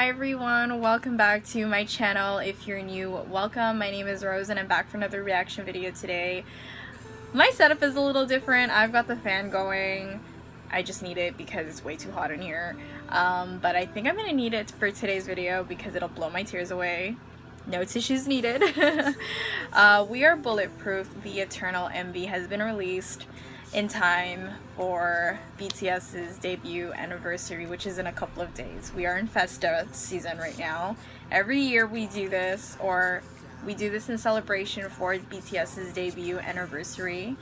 Hi everyone, welcome back to my channel. If you're new, welcome. My name is Rose and I'm back for another reaction video today. My setup is a little different. I've got the fan going. I just need it because it's way too hot in here. But I think I'm gonna need it for today's video because it'll blow my tears away. No tissues needed. We Are Bulletproof, The Eternal MV has been released in time for BTS's debut anniversary, which is in a couple of days. We are in Festa season right now. Every year we do this, or we do this in celebration for BTS's debut anniversary.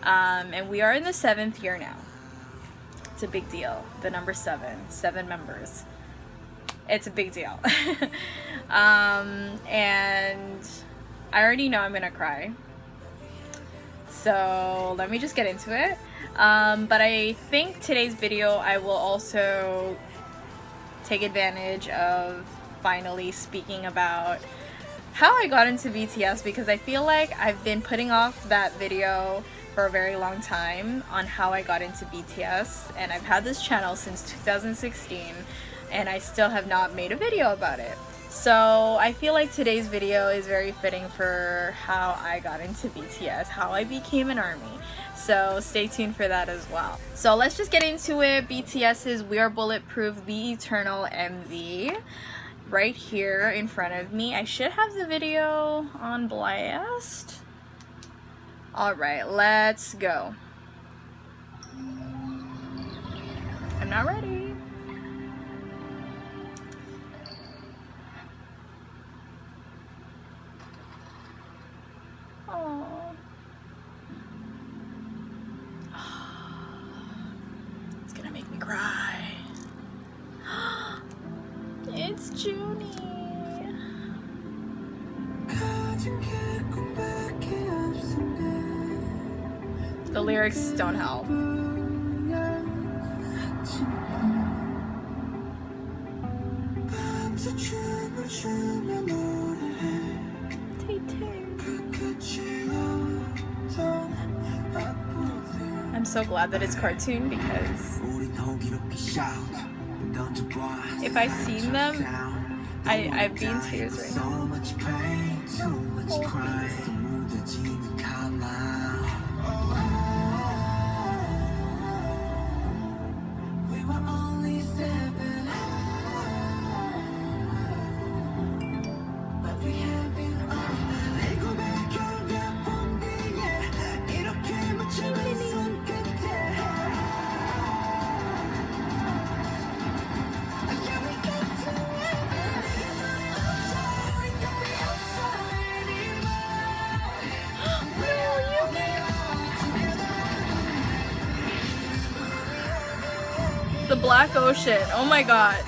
And we are in the 7th year now. It's a big deal. The number 7 members. It's a big deal. And I already know I'm gonna cry. So let me just get into it. But I think today's video I will also take advantage of finally speaking about how I got into BTS, because I feel like I've been putting off that video for a very long time on how I got into BTS, and I've had this channel since 2016 and I still have not made a video about it. So I feel like today's video is very fitting for how I got into BTS, how I became an ARMY. So stay tuned for that as well. So let's just get into it. BTS's We Are Bulletproof, The Eternal MV. Right here in front of me. I should have the video on blast. Alright, let's go. I'm not ready. It's gonna make me cry. It's Junie. The lyrics don't help. I'm so glad that it's cartoon, because if I seen them, I'd be in tears right now. The Black Ocean, oh my god.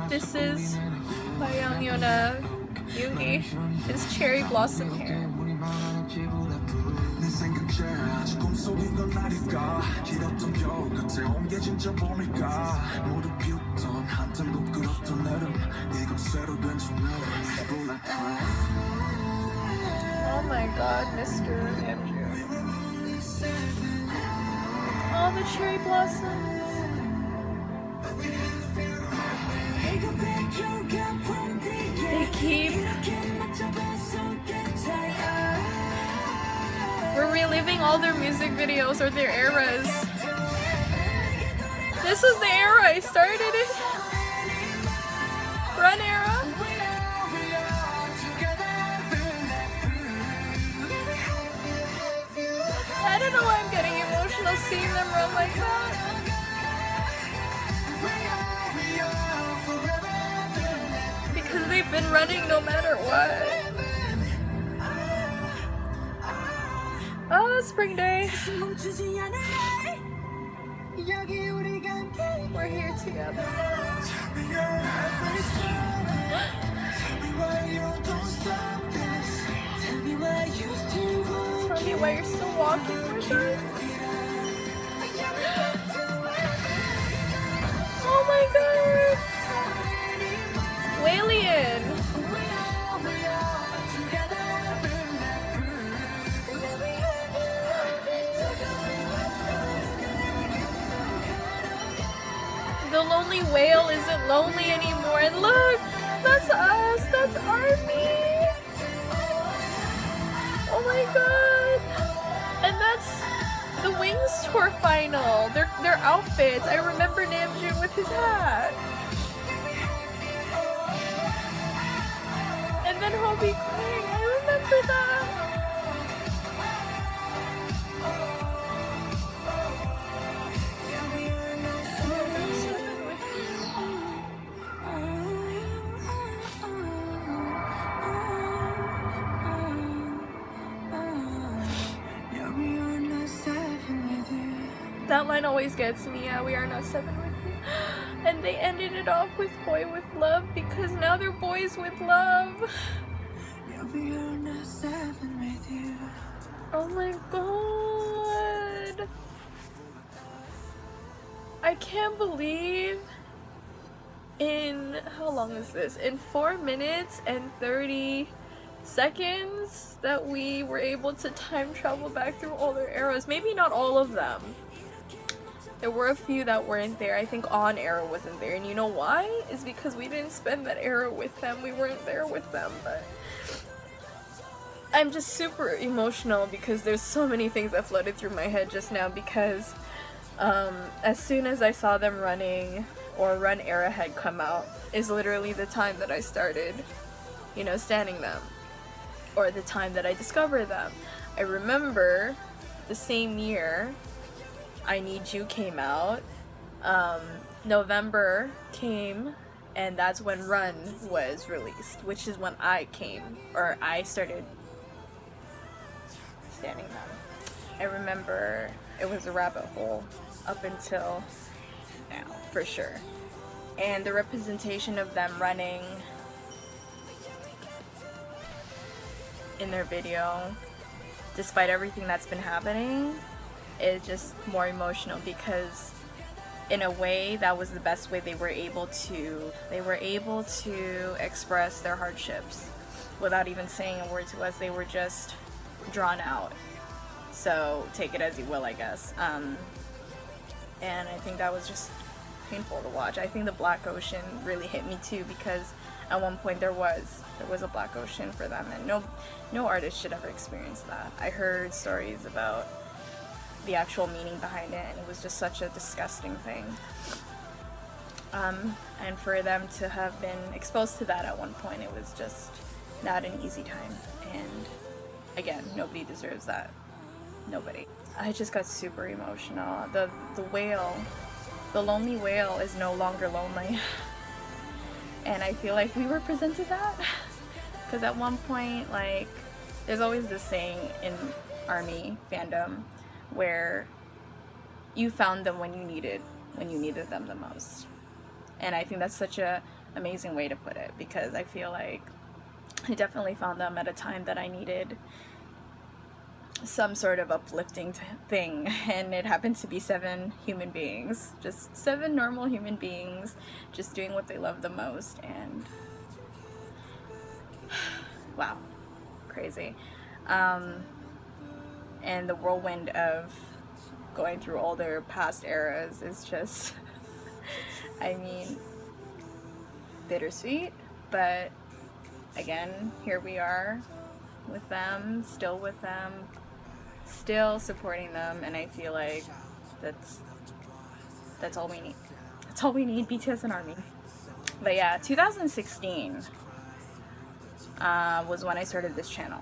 This is by Young Yoongi. His cherry blossom hair. Oh my god, Mr. Andrew. Oh, the cherry blossoms. They keep... We're reliving all their music videos or their eras. This was the era I started in. Run era. I don't know why I'm getting emotional seeing them run like that. Because they've been running no matter what. Oh, spring day. We're here together. Tell me why you're still walking with her. Oh my god. The lonely whale isn't lonely anymore. And look, that's us. That's ARMY. Oh my god. And that's the Wings tour final. Their outfits. I remember Namjoon with his hat. And then Hobie crying. I remember that. That line always gets me. Yeah, we are not 7 with you. And they ended it off with Boy with Love because now they're boys with love. Yeah, we are not 7 with you. Oh my god. I can't believe in, how long is this? In 4 minutes and 30 seconds that we were able to time travel back through all their eras. Maybe not all of them. There were a few that weren't there. I think On era wasn't there. And you know why? It's because we didn't spend that era with them. We weren't there with them. But I'm just super emotional because there's so many things that flooded through my head just now because as soon as I saw them running or Run Era had come out is literally the time that I started, you know, standing them. Or the time that I discovered them. I remember the same year I Need You came out. November came, and that's when Run was released, which is when I started standing them. I remember it was a rabbit hole up until now, for sure. And the representation of them running in their video, despite everything that's been happening, is just more emotional because in a way that was the best way they were able to express their hardships without even saying a word to us. They were just drawn out, so take it as you will, I guess. And I think that was just painful to watch. I think the Black Ocean really hit me too because at one point there was a Black Ocean for them, and no artist should ever experience that. I heard stories about the actual meaning behind it, and it was just such a disgusting thing. And for them to have been exposed to that at one point, it was just not an easy time. And again, nobody deserves that. Nobody. I just got super emotional. The whale, the lonely whale is no longer lonely. And I feel like we represented that. Because at one point, like, there's always this saying in ARMY fandom where you found them when you needed them the most. And I think that's such a amazing way to put it, because I feel like I definitely found them at a time that I needed some sort of uplifting thing, and it happened to be 7 human beings, just 7 normal human beings just doing what they love the most. And wow, crazy. And the whirlwind of going through all their past eras is just I mean, bittersweet, but again, here we are with them, still with them, still supporting them, and I feel like that's all we need. That's all we need, BTS and ARMY. But yeah, 2016 was when I started this channel.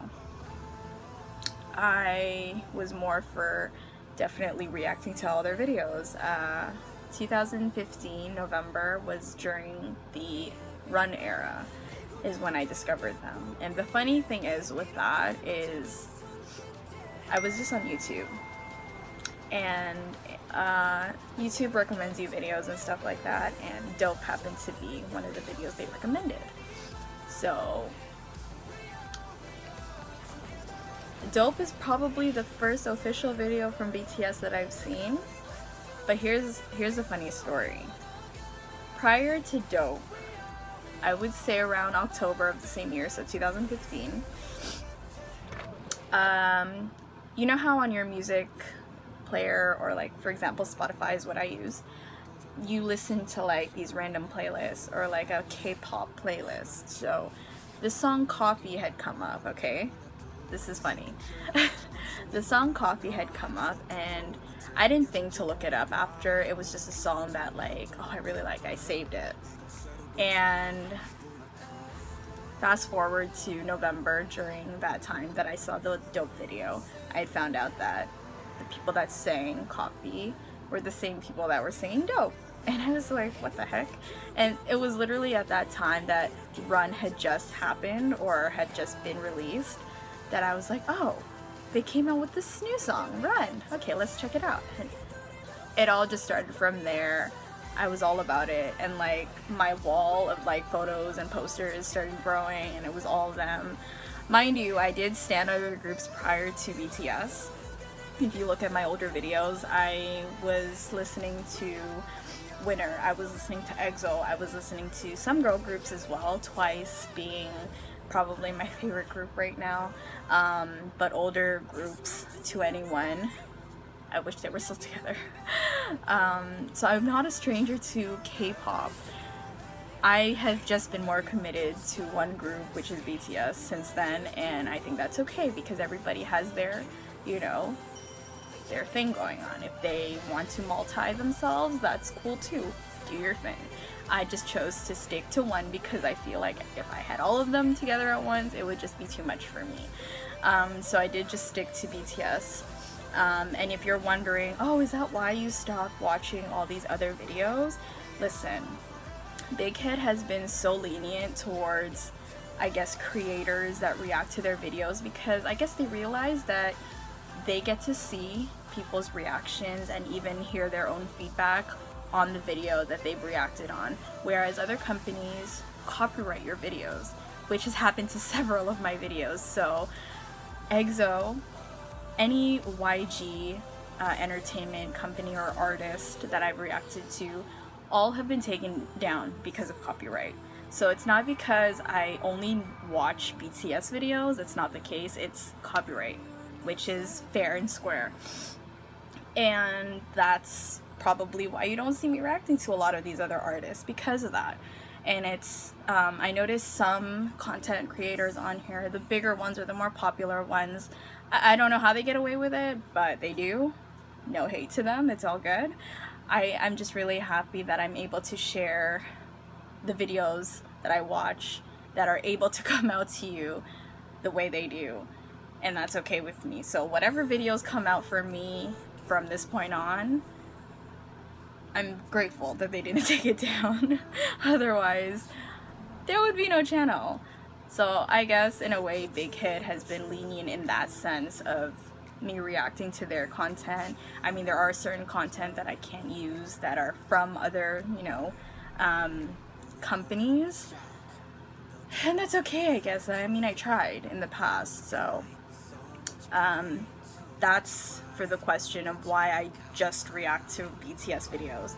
I was more for definitely reacting to all their videos. 2015 November was during the Run era is when I discovered them. And the funny thing is with that is I was just on YouTube, and YouTube recommends you videos and stuff like that, and Dope happened to be one of the videos they recommended. So Dope is probably the first official video from BTS that I've seen. But here's a funny story. Prior to Dope, I would say around October of the same year, so 2015, you know how on your music player, or like for example Spotify is what I use, you listen to like these random playlists or like a K-pop playlist. So the song Coffee had come up, okay? This is funny. The song Coffee had come up, and I didn't think to look it up after. It was just a song that like, oh, I really like. I saved it. And fast forward to November, during that time that I saw the Dope video, I had found out that the people that sang Coffee were the same people that were singing Dope. And I was like, what the heck? And it was literally at that time that Run had just happened or had just been released that I was like, oh, they came out with this new song, Run. Okay, let's check it out. And it all just started from there. I was all about it, and like my wall of like photos and posters started growing, and it was all of them. Mind you, I did stand other groups prior to BTS. If you look at my older videos, I was listening to Winner, I was listening to EXO, I was listening to some girl groups as well, Twice being probably my favorite group right now, but older groups, to anyone. I wish they were still together. So I'm not a stranger to K-pop. I have just been more committed to one group, which is BTS, since then, and I think that's okay because everybody has their, you know, their thing going on. If they want to multi themselves, that's cool too. Do your thing. I just chose to stick to one because I feel like if I had all of them together at once, it would just be too much for me. So I did just stick to BTS. And if you're wondering, oh, is that why you stopped watching all these other videos? Listen, Big Hit has been so lenient towards, I guess, creators that react to their videos because I guess they realize that they get to see people's reactions and even hear their own feedback on the video that they've reacted on, whereas other companies copyright your videos, which has happened to several of my videos. So EXO, any YG entertainment company or artist that I've reacted to, all have been taken down because of copyright. So it's not because I only watch BTS videos, it's not the case, it's copyright, which is fair and square. And that's probably why you don't see me reacting to a lot of these other artists, because of that. And it's, I noticed some content creators on here, the bigger ones or the more popular ones, I don't know how they get away with it, but they do. No hate to them, it's all good. I'm just really happy that I'm able to share the videos that I watch that are able to come out to you the way they do. And that's okay with me. So whatever videos come out for me from this point on, I'm grateful that they didn't take it down. Otherwise, there would be no channel. So I guess in a way Big Hit has been lenient in that sense of me reacting to their content. I mean, there are certain content that I can't use that are from other, you know, companies. And that's okay, I guess. I mean, I tried in the past, so that's for the question of why I just react to BTS videos.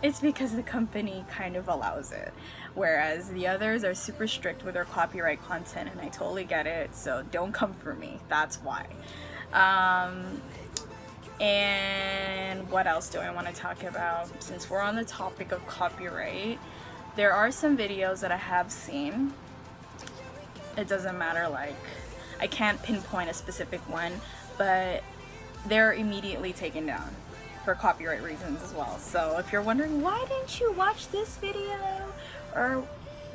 It's because the company kind of allows it, whereas the others are super strict with their copyright content, and I totally get it, so don't come for me. That's why. And what else do I want to talk about? Since we're on the topic of copyright, there are some videos that I have seen. It doesn't matter, like, I can't pinpoint a specific one, but they're immediately taken down for copyright reasons as well. So if you're wondering, why didn't you watch this video? Or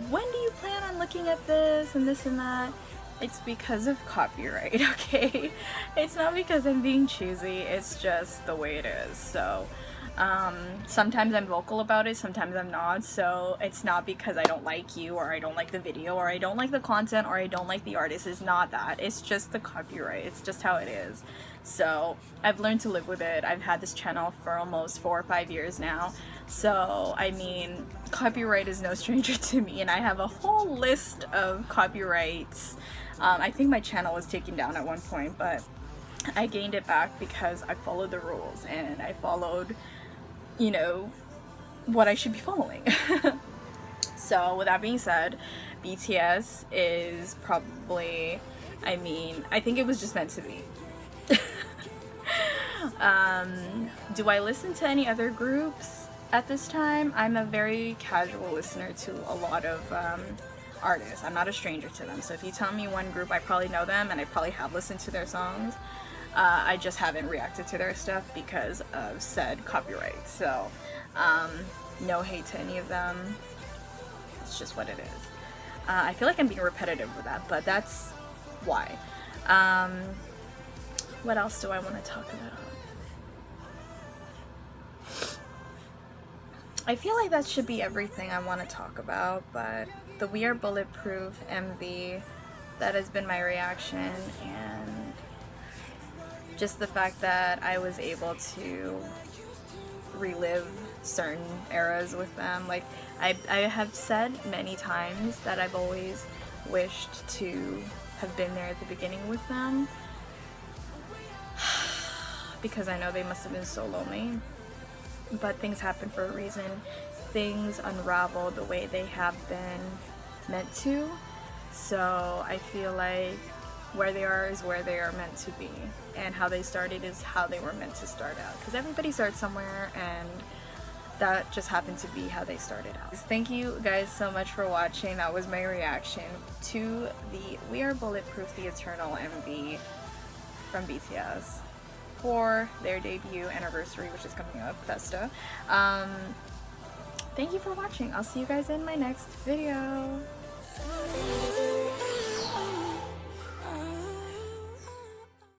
when do you plan on looking at this and this and that? It's because of copyright, okay? It's not because I'm being choosy, it's just the way it is. So sometimes I'm vocal about it, sometimes I'm not. So it's not because I don't like you, or I don't like the video, or I don't like the content, or I don't like the artist. It's not that. It's just the copyright. It's just how it is. So I've learned to live with it. I've had this channel for almost 4 or 5 years now. So, I mean, copyright is no stranger to me, and I have a whole list of copyrights. I think my channel was taken down at one point, but I gained it back because I followed the rules, and I followed, you know, what I should be following. So, with that being said, BTS is probably, I mean, I think it was just meant to be. Do I listen to any other groups? at this time, I'm a very casual listener to a lot of artists. I'm not a stranger to them. So if you tell me one group, I probably know them and I probably have listened to their songs. I just haven't reacted to their stuff because of said copyright. So no hate to any of them. It's just what it is. I feel like I'm being repetitive with that, but that's why. What else do I want to talk about? I feel like that should be everything I want to talk about, but the We Are Bulletproof MV, that has been my reaction, and just the fact that I was able to relive certain eras with them. Like, I have said many times that I've always wished to have been there at the beginning with them, because I know they must have been so lonely. But things happen for a reason. Things unravel the way they have been meant to. So I feel like where they are is where they are meant to be, and how they started is how they were meant to start out, because everybody starts somewhere, and that just happened to be how they started out. Thank you guys so much for watching. That was my reaction to the We Are Bulletproof The Eternal MV from BTS for their debut anniversary, which is coming up, Festa. Thank you for watching. I'll see you guys in my next video.